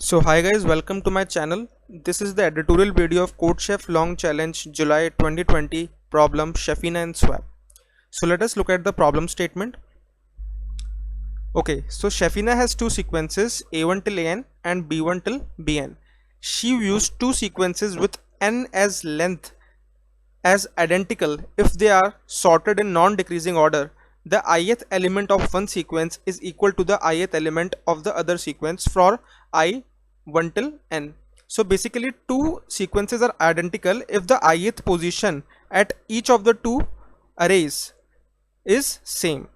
So hi guys, welcome to my channel. This is the editorial video of CodeChef Long Challenge July 2020 problem Shefina and Swap. So let us look at the problem statement. Okay, so Shefina has two sequences A1 till AN and B1 till BN. She used two sequences with n as length as identical if they are sorted in non-decreasing order. The ith element of one sequence is equal to the ith element of the other sequence for I1 till n. So basically two sequences are identical if the ith position at each of the two arrays is same.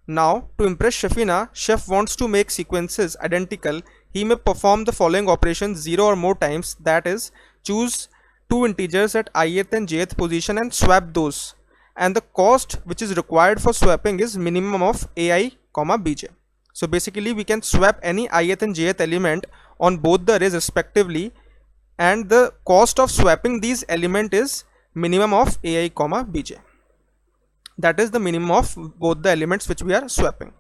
Now to impress Shefina, Chef wants to make sequences identical. He may perform the following operations 0 or more times, that is, choose two integers at ith and jth position and swap those, and the cost which is required for swapping is minimum of ai comma bj. So basically we can swap any ith and jth element on both the arrays respectively, and the cost of swapping these element is minimum of ai comma bj. That is the minimum of both the elements which we are swapping.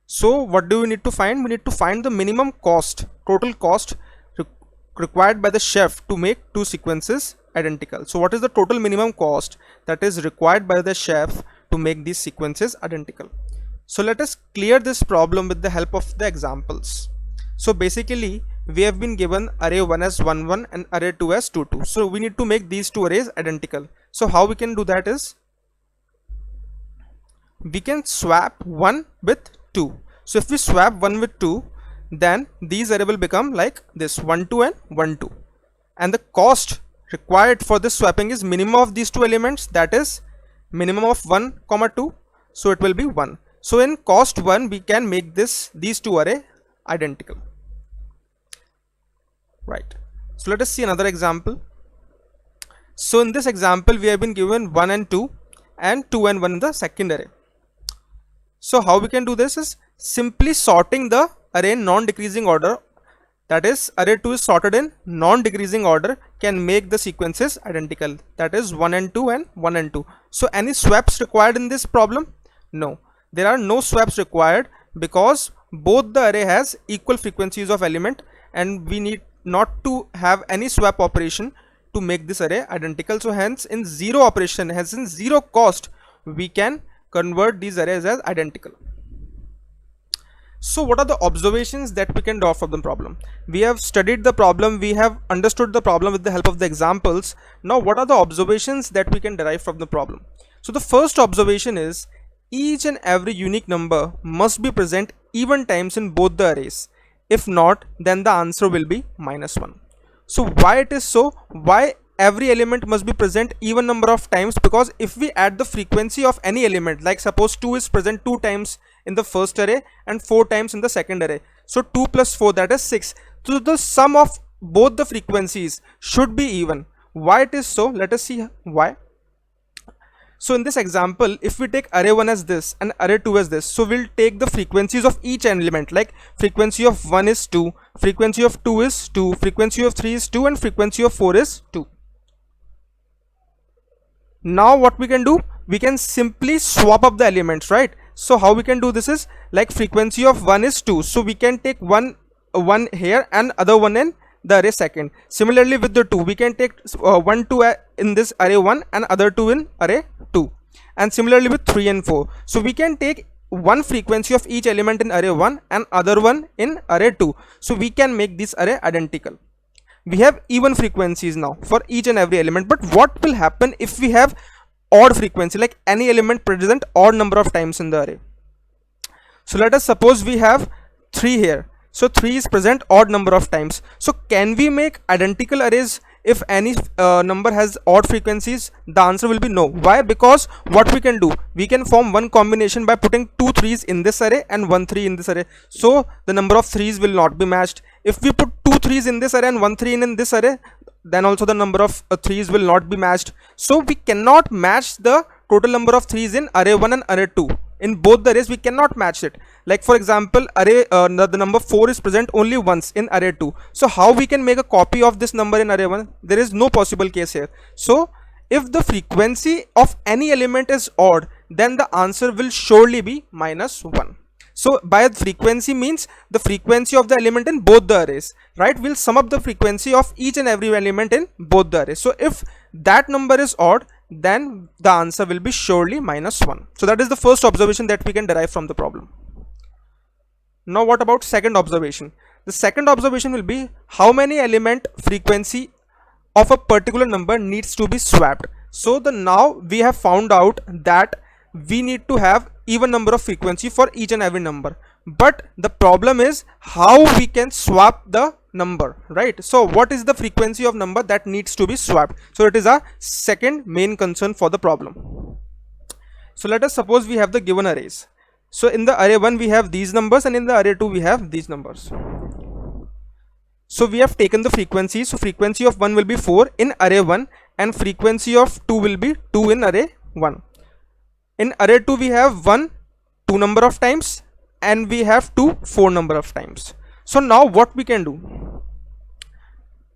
So what do we need to find? We need to find the minimum cost, total cost required by the chef to make two sequences identical. So what is the total minimum cost that is required by the chef to make these sequences identical? So let us clear this problem with the help of the examples. So basically we have been given array 1 as 1 1 and array 2 as 2 2. So we need to make these two arrays identical. So how we can do that is we can swap 1 with 2. So if we swap 1 with 2, then these array will become like this 1 2 and 1 2, and the cost required for this swapping is minimum of these two elements, that is minimum of 1 comma 2, so it will be 1. So in cost 1 we can make these two array identical, right? So let us see another example. So in this example we have been given 1 and 2 and 2 and 1 in the second array. So how we can do this is simply sorting the array in non-decreasing order, that is array 2 is sorted in non-decreasing order, can make the sequences identical, that is 1 and 2 and 1 and 2. So any swaps required in this problem? No, there are no swaps required because both the array has equal frequencies of element, and we need not to have any swap operation to make this array identical. So hence in zero operation, hence in zero cost, we can convert these arrays as identical. So what are the observations that we can draw from the problem? We have studied the problem, we have understood the problem with the help of the examples. Now what are the observations that we can derive from the problem? So the first observation is each and every unique number must be present even times in both the arrays. If not, then the answer will be -1. So why it is so? Why every element must be present even number of times? Because if we add the frequency of any element, like suppose 2 is present 2 times in the first array and 4 times in the second array, so 2 plus 4, that is 6. So the sum of both the frequencies should be even. Why it is so? Let us see why. So in this example, if we take array 1 as this and array 2 as this, so we'll take the frequencies of each element, like frequency of 1 is 2, frequency of 2 is 2, frequency of 3 is 2, and frequency of 4 is 2. Now what we can do, we can simply swap up the elements, right? So how we can do this is, like frequency of 1 is 2, so we can take one here and other one in the array second. Similarly with the 2, we can take 1 2 in this array 1 and other 2 in array 2, and similarly with 3 and 4. So we can take one frequency of each element in array 1 and other one in array 2, so we can make this array identical. We have even frequencies now for each and every element. But what will happen if we have odd frequency, like any element present odd number of times in the array? So let us suppose we have 3 here, so 3 is present odd number of times. So can we make identical arrays if any number has odd frequencies? The answer will be no. Why? Because what we can do, we can form one combination by putting 2 3s in this array and 1 3 in this array, so the number of 3s will not be matched. If we put 2 3s in this array and 1 3 in this array, then also the number of 3s will not be matched. So we cannot match the total number of 3s in array 1 and array 2. In both the arrays we cannot match it. Like for example, array the number 4 is present only once in array 2. So how we can make a copy of this number in array 1? There is no possible case here. So if the frequency of any element is odd, then the answer will surely be -1. So by frequency means the frequency of the element in both the arrays, right? We'll sum up the frequency of each and every element in both the arrays. So if that number is odd, then the answer will be surely -1. So that is the first observation that we can derive from the problem. Now what about second observation? The second observation will be how many element frequency of a particular number needs to be swapped. So now we have found out that we need to have even number of frequency for each and every number, but the problem is how we can swap the number, right? So what is the frequency of number that needs to be swapped? So it is our second main concern for the problem. So let us suppose we have the given arrays. So in the array 1 we have these numbers, and in the array 2 we have these numbers. So we have taken the frequency. So frequency of 1 will be 4 in array 1, and frequency of 2 will be 2 in array 1. In array 2 we have 1 2 number of times, and we have 2 4 number of times. So now what we can do?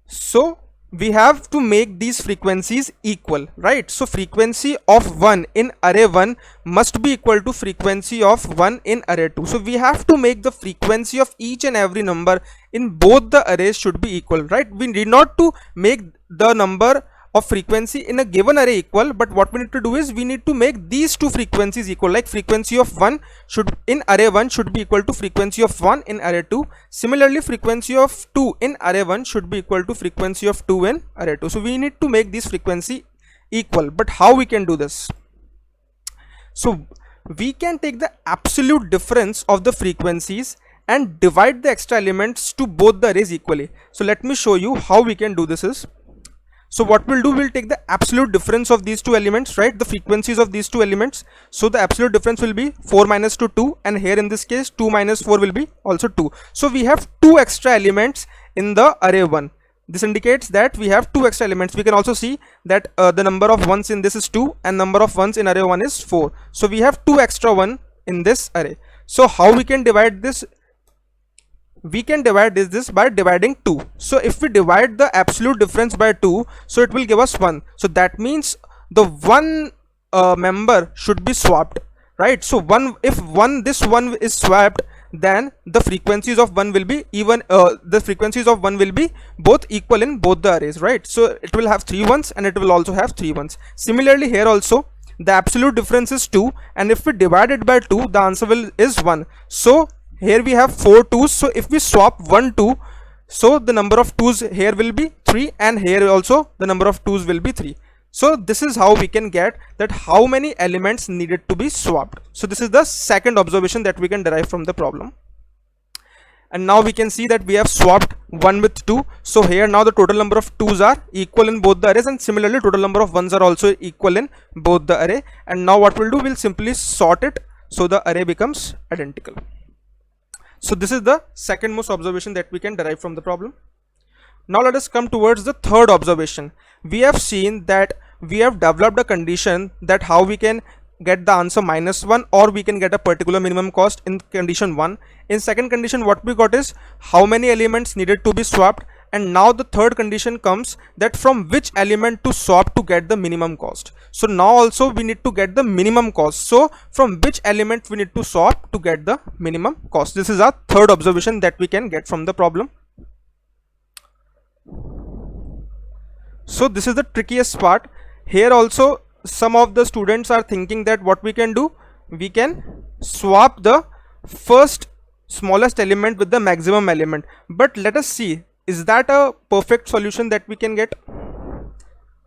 So we have to make these frequencies equal, right? So frequency of 1 in array 1 must be equal to frequency of 1 in array 2. So we have to make the frequency of each and every number in both the arrays should be equal, right? We need not to make the number of frequency in a given array equal, but what we need to do is we need to make these two frequencies equal, like frequency of 1 should in array 1 should be equal to frequency of 1 in array 2. Similarly, frequency of 2 in array 1 should be equal to frequency of 2 in array 2. So we need to make this frequency equal, but how we can do this? So we can take the absolute difference of the frequencies and divide the extra elements to both the arrays equally. So let me show you how we can do this is. So what we'll do, we'll take the absolute difference of these two elements, right? The frequencies of these two elements. So the absolute difference will be 4 minus 2, 2, and here in this case 2 minus 4 will be also 2. So we have two extra elements in the array 1. This indicates that we have two extra elements. We can also see that the number of ones in this is 2 and number of ones in array 1 is 4. So we have two extra 1 in this array. So how we can divide this? We can divide this by dividing 2. So if we divide the absolute difference by 2, so it will give us 1. So that means the one member should be swapped, right? So if this one is swapped, then the frequencies of 1 will be even, the frequencies of 1 will be both equal in both the arrays, right? So it will have 3 ones and it will also have 3 ones. Similarly here also the absolute difference is 2, and if we divide it by 2, the answer is 1. So here we have 4 2's. So if we swap 1 2, so the number of 2's here will be 3, and here also the number of 2's will be 3. So this is how we can get that how many elements needed to be swapped. So this is the second observation that we can derive from the problem. And now we can see that we have swapped 1 with 2. So here now the total number of 2's are equal in both the arrays, and similarly total number of 1's are also equal in both the array. And now what we'll do, we'll simply sort it so the array becomes identical. So this is the second most observation that we can derive from the problem. Now let us come towards the third observation. We have seen that we have developed a condition that how we can get the answer -1, or we can get a particular minimum cost in condition 1. In second condition, what we got is how many elements needed to be swapped, and now the third condition comes that from which element to swap to get the minimum cost. So now also we need to get the minimum cost. So from which element we need to swap to get the minimum cost. This is our third observation that we can get from the problem. So this is the trickiest part. Here also some of the students are thinking that what we can do, we can swap the first smallest element with the maximum element. But let us see, is that a perfect solution that we can get?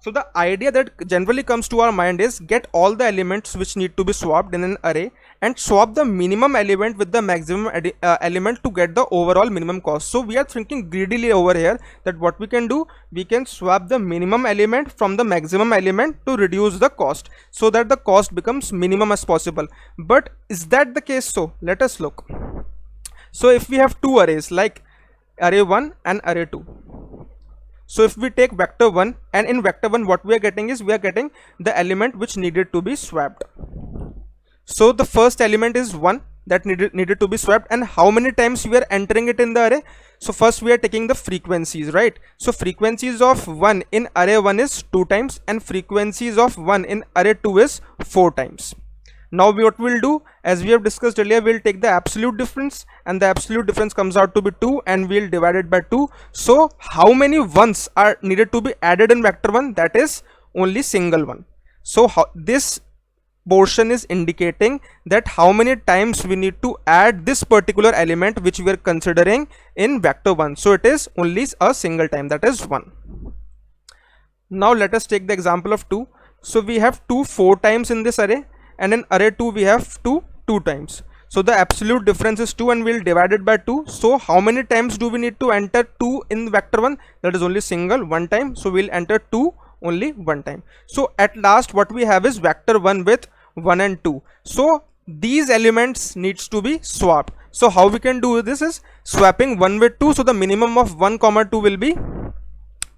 So the idea that generally comes to our mind is get all the elements which need to be swapped in an array and swap the minimum element with the maximum element to get the overall minimum cost. So we are thinking greedily over here that what we can do, we can swap the minimum element from the maximum element to reduce the cost so that the cost becomes minimum as possible. But is that the case? So let us look. So if we have two arrays like array 1 and array 2. So if we take vector 1, and in vector 1 what we are getting is we are getting the element which needed to be swapped. So the first element is 1 that needed to be swapped, and how many times we are entering it in the array. So first we are taking the frequencies, right? So frequencies of 1 in array 1 is 2 times, and frequencies of 1 in array 2 is 4 times. Now what we'll do, as we have discussed earlier, we'll take the absolute difference, and the absolute difference comes out to be 2, and we'll divide it by 2. So how many ones are needed to be added in vector 1? That is only single one. So this portion is indicating that how many times we need to add this particular element which we are considering in vector 1. So it is only a single time, that is 1. Now let us take the example of 2. So we have 2 4 times in this array, and in array 2 we have 2 2 times. So the absolute difference is 2, and we'll divide it by 2. So how many times do we need to enter 2 in vector 1? That is only single, one time. So we'll enter 2 only one time. So at last what we have is vector 1 with 1 and 2. So these elements needs to be swapped. So how we can do this is swapping 1 with 2. So the minimum of 1 comma 2 will be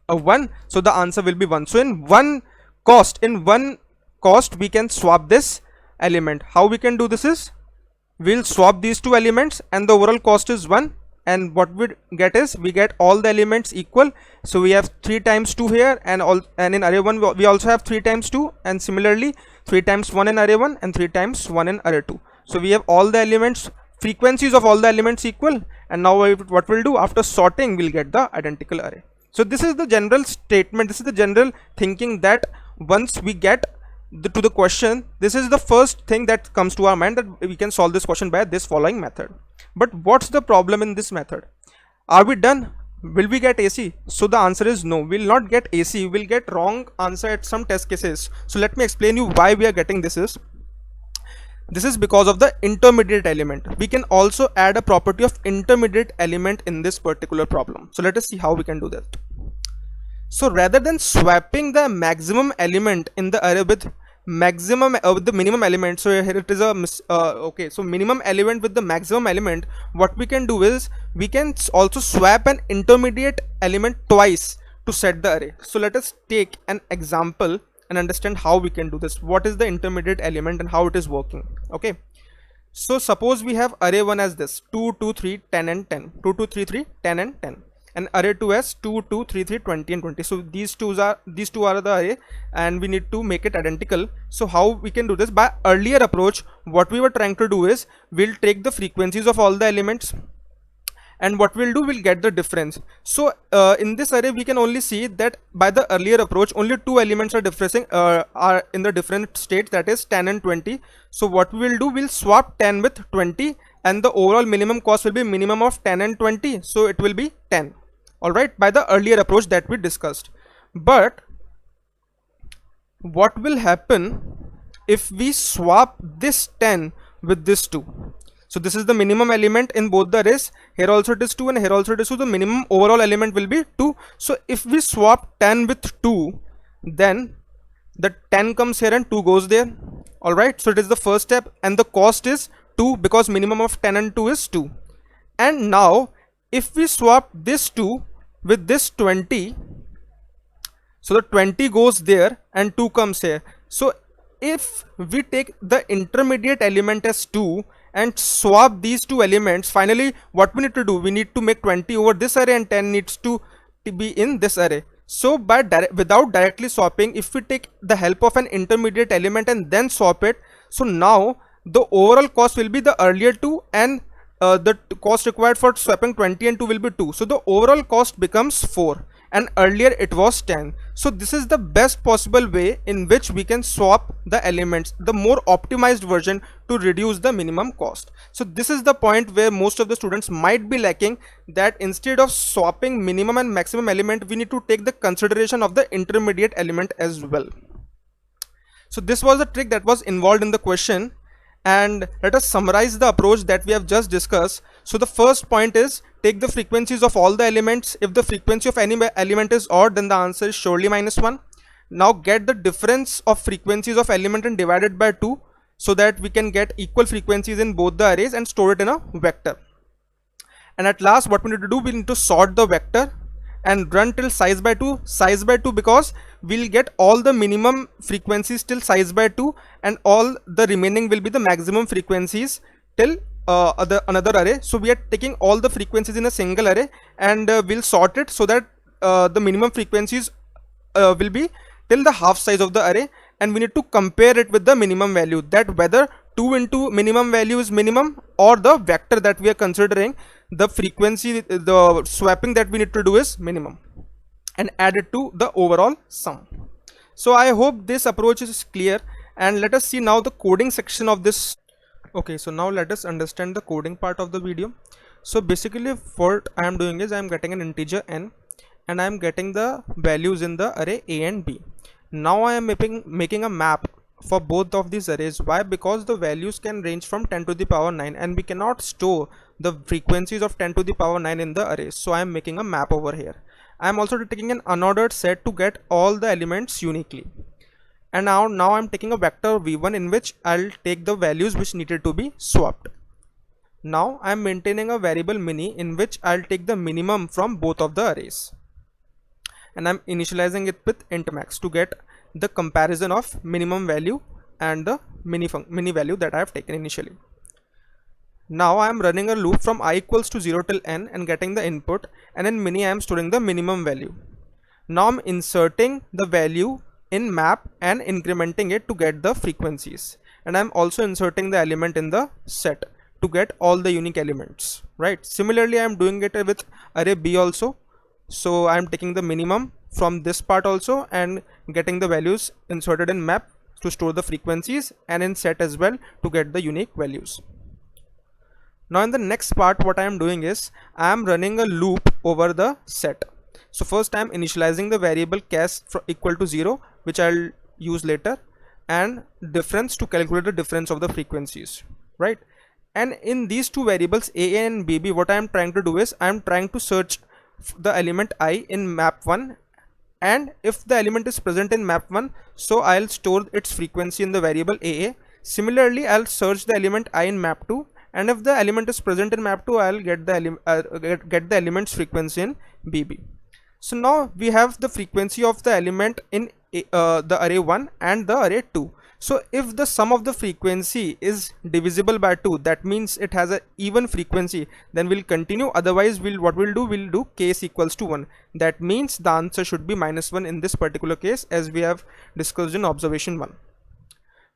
a 1. So the answer will be 1. So in one cost we can swap this element. How we can do this is we'll swap these two elements, and the overall cost is 1, and what we get is we get all the elements equal. So we have 3 times 2 here, and in array 1 we also have 3 times 2, and similarly 3 times 1 in array 1 and 3 times 1 in array 2. So we have all the elements, frequencies of all the elements equal, and now what we'll do, after sorting we'll get the identical array. So this is the general statement, this is the general thinking, that once we get to the question, this is the first thing that comes to our mind, that we can solve this question by this following method. But what's the problem in this method? Are we done? Will we get AC? So the answer is no, we'll not get AC. We'll get wrong answer at some test cases. So let me explain you why we are getting this is. This is because of the intermediate element. We can also add a property of intermediate element in this particular problem. So let us see how we can do that. So rather than swapping the maximum element in the array with the minimum element, so here it is a so minimum element with the maximum element, what we can do is we can also swap an intermediate element twice to set the array. So let us take an example and understand how we can do this. What is the intermediate element and how it is working? Okay, so suppose we have array 1 as this 2 2 3 10 and 10, 2 2 3 3 10 and 10, and array 2 as 2 2 3 3 20 and 20. So these two are the array, and we need to make it identical. So how we can do this? By earlier approach, what we were trying to do is we'll take the frequencies of all the elements, and what we'll do, we'll get the difference. So in this array we can only see that by the earlier approach only 2 elements are in the different states, that is 10 and 20. So what we will do, we'll swap 10 with 20, and the overall minimum cost will be minimum of 10 and 20, so it will be 10. Alright, by the earlier approach that we discussed. But what will happen if we swap this 10 with this 2? So this is the minimum element in both the arrays. Here also it is 2 and here also it is 2. The minimum overall element will be 2. So if we swap 10 with 2, then the 10 comes here and 2 goes there. Alright, so it is the first step, and the cost is 2 because minimum of 10 and 2 is 2. And now if we swap this 2 with this 20, so the 20 goes there and 2 comes here. So if we take the intermediate element as 2 and swap these two elements, finally what we need to do, we need to make 20 over this array and 10 needs to be in this array. So without directly swapping, if we take the help of an intermediate element and then swap it, so now the overall cost will be the earlier 2, and the cost required for swapping 20 and 2 will be 2. So the overall cost becomes 4, and earlier it was 10. So this is the best possible way in which we can swap the elements, the more optimized version to reduce the minimum cost. So this is the point where most of the students might be lacking, that instead of swapping minimum and maximum element, we need to take the consideration of the intermediate element as well. So this was the trick that was involved in the question. And let us summarize the approach that we have just discussed. So the first point is take the frequencies of all the elements. If the frequency of any element is odd, then the answer is surely -1. Now get the difference of frequencies of element and divide it by 2, so that we can get equal frequencies in both the arrays and store it in a vector. And at last what we need to do, we need to sort the vector and run till size by 2 because we'll get all the minimum frequencies till size by 2, and all the remaining will be the maximum frequencies till another array. So we are taking all the frequencies in a single array, and we'll sort it so that the minimum frequencies will be till the half size of the array, and we need to compare it with the minimum value, that whether 2 into minimum value is minimum, or the vector that we are considering, the frequency, the swapping that we need to do is minimum, and add it to the overall sum. So I hope this approach is clear, and let us see now the coding section of this. Okay, so now let us understand the coding part of the video. So basically what I am doing is I am getting an integer n, and I am getting the values in the array a and b. Now I am making a map for both of these arrays. Why? Because the values can range from 10 to the power 9, and we cannot store the frequencies of 10 to the power 9 in the array. So I am making a map over here. I am also taking an unordered set to get all the elements uniquely. And now I'm taking a vector v1 in which I'll take the values which needed to be swapped. Now I'm maintaining a variable mini in which I'll take the minimum from both of the arrays, and I'm initializing it with int max to get the comparison of minimum value and the mini value that I have taken initially. Now I am running a loop from I equals to 0 till n and getting the input, and in mini I am storing the minimum value. Now I'm inserting the value in map and incrementing it to get the frequencies, and I'm also inserting the element in the set to get all the unique elements, right? Similarly, I'm doing it with array b also. So I'm taking the minimum from this part also and getting the values inserted in map to store the frequencies, and in set as well to get the unique values. Now in the next part, what I am doing is I am running a loop over the set. So first I am initializing the variable cas equal to 0, which I'll use later, and difference to calculate the difference of the frequencies, right? And in these two variables a and bb, what I am trying to do is I am trying to search the element I in map 1, and if the element is present in map 1, so I'll store its frequency in the variable aa. Similarly, I'll search the element I in map 2, and if the element is present in map 2, I'll get the element's frequency in bb. So now we have the frequency of the element in the array 1 and the array 2. So if the sum of the frequency is divisible by 2, that means it has an even frequency, then we'll continue. Otherwise, we'll do case equals to 1. That means the answer should be -1 in this particular case, as we have discussed in observation 1.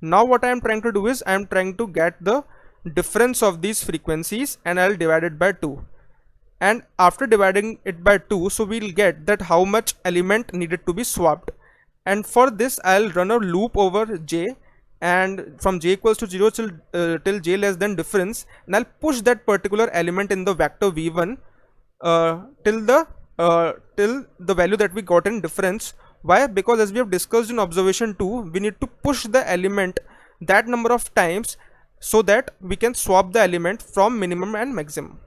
Now what I am trying to do is I am trying to get the difference of these frequencies, and I'll divide it by 2. And after dividing it by 2, so we'll get that how much element needed to be swapped. And for this I'll run a loop over j, and from j equals to 0 till j less than difference, and I'll push that particular element in the vector v1 till the value that we got in difference. Why? Because as we have discussed in observation 2, we need to push the element that number of times so that we can swap the element from minimum and maximum.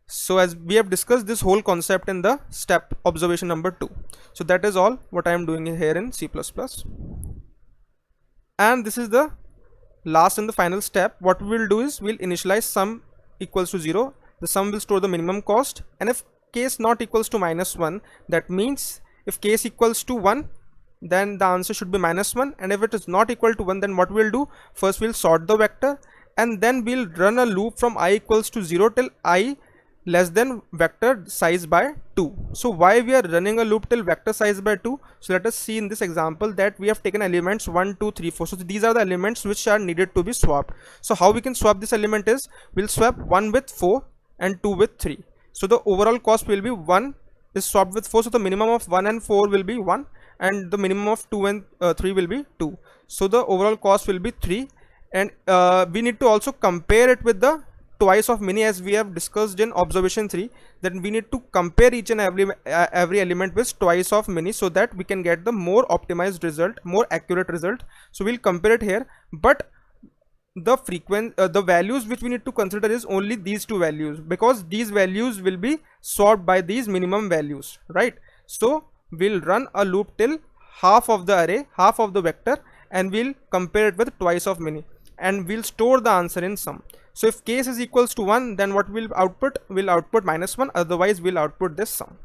So as we have discussed this whole concept in the step observation number 2. So that is all what I am doing here in C++. And this is the last and the final step. What we will do is we'll initialize sum equals to 0. The sum will store the minimum cost, and if case not equals to -1, that means if case equals to 1, then the answer should be -1, and if it is not equal to 1, then what we'll do, first we'll sort the vector, and then we'll run a loop from I equals to 0 till I less than vector size by 2. So why we are running a loop till vector size by 2? So let us see in this example that we have taken elements 1, 2, 3, 4. So these are the elements which are needed to be swapped. So how we can swap this element is we'll swap 1 with 4 and 2 with 3. So the overall cost will be 1 is swapped with 4. So the minimum of 1 and 4 will be 1, and the minimum of 2 and 3 will be 2. So the overall cost will be 3, and we need to also compare it with the twice of mini, as we have discussed in observation 3, that we need to compare each and every element with twice of mini so that we can get the more optimized result, more accurate result. So we'll compare it here, but the values which we need to consider is only these two values, because these values will be swapped by these minimum values, right? So we'll run a loop till half of the array, half of the vector, and we'll compare it with twice of mini, and we'll store the answer in sum. So if case is equals to 1, then what we'll output -1, otherwise we'll output this sum.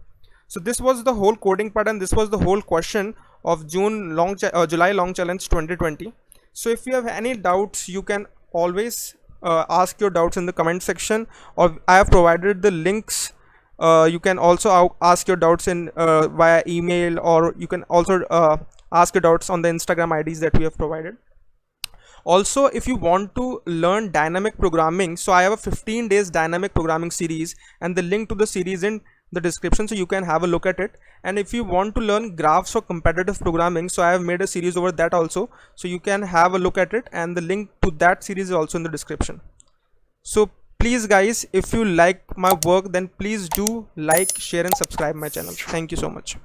So this was the whole coding part, and this was the whole question of July long challenge 2020. So if you have any doubts, you can always ask your doubts in the comment section, or I have provided the links. You can also ask your doubts in via email, or you can also ask your doubts on the Instagram IDs that we have provided. Also, if you want to learn dynamic programming, so I have a 15 days dynamic programming series, and the link to the series in the description, so you can have a look at it. And if you want to learn graphs for competitive programming, so I have made a series over that also, so you can have a look at it, and the link to that series is also in the description. So please guys, if you like my work, then please do like, share and subscribe my channel. Thank you so much.